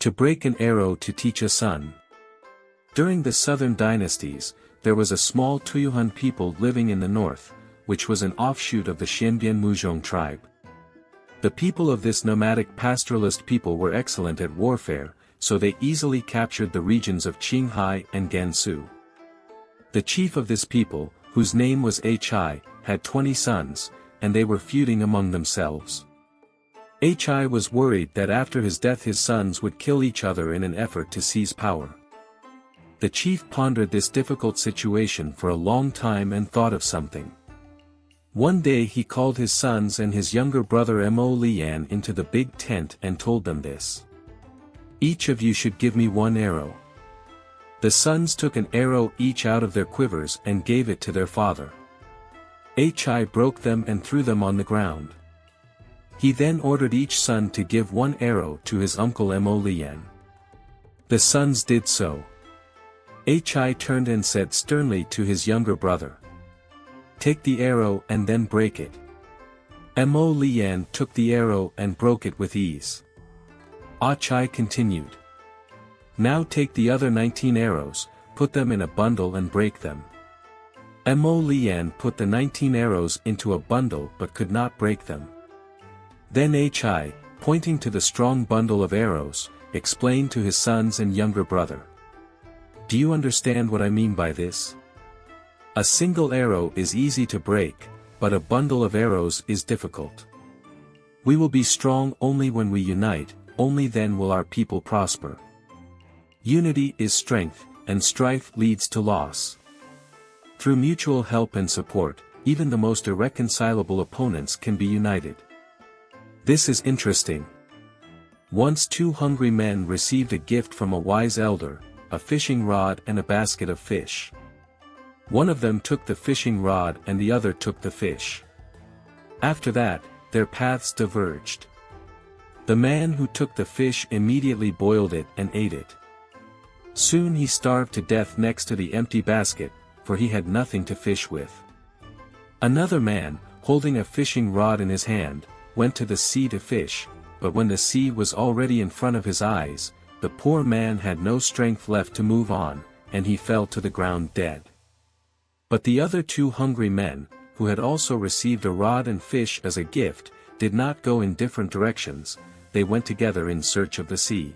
To break an arrow to teach a son. During the southern dynasties, there was a small Tuyuhun people living in the north, which was an offshoot of the Xianbian Muzhong tribe. The people of this nomadic pastoralist people were excellent at warfare, so they easily captured the regions of Qinghai and Gansu. The chief of this people, whose name was Hi, had 20 sons, and they were feuding among themselves. Hi was worried that after his death his sons would kill each other in an effort to seize power. The chief pondered this difficult situation for a long time and thought of something. One day he called his sons and his younger brother Mo Lian into the big tent and told them this. Each of you should give me one arrow. The sons took an arrow each out of their quivers and gave it to their father. Hi broke them and threw them on the ground. He then ordered each son to give one arrow to his uncle Mo Lian. The sons did so. Hi turned and said sternly to his younger brother. Take the arrow and then break it. Mo Lian took the arrow and broke it with ease. Hi continued. Now take the other 19 arrows, put them in a bundle and break them. Mo Lian put the 19 arrows into a bundle but could not break them. Then Hi, pointing to the strong bundle of arrows, explained to his sons and younger brother. Do you understand what I mean by this? A single arrow is easy to break, but a bundle of arrows is difficult. We will be strong only when we unite, only then will our people prosper. Unity is strength, and strife leads to loss. Through mutual help and support, even the most irreconcilable opponents can be united. This is interesting. Once two hungry men received a gift from a wise elder, a fishing rod and a basket of fish. One of them took the fishing rod and the other took the fish. After that, their paths diverged. The man who took the fish immediately boiled it and ate it. Soon he starved to death next to the empty basket, for he had nothing to fish with. Another man, holding a fishing rod in his hand, went to the sea to fish, but when the sea was already in front of his eyes, the poor man had no strength left to move on, and he fell to the ground dead. But the other two hungry men, who had also received a rod and fish as a gift, did not go in different directions, they went together in search of the sea.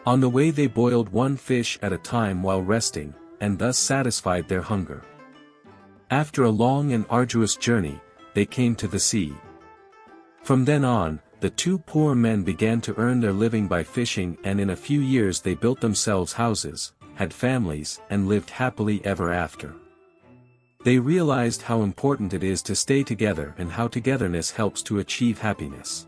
On the way they boiled one fish at a time while resting, and thus satisfied their hunger. After a long and arduous journey, they came to the sea. From then on, the two poor men began to earn their living by fishing, and in a few years they built themselves houses, had families, and lived happily ever after. They realized how important it is to stay together and how togetherness helps to achieve happiness.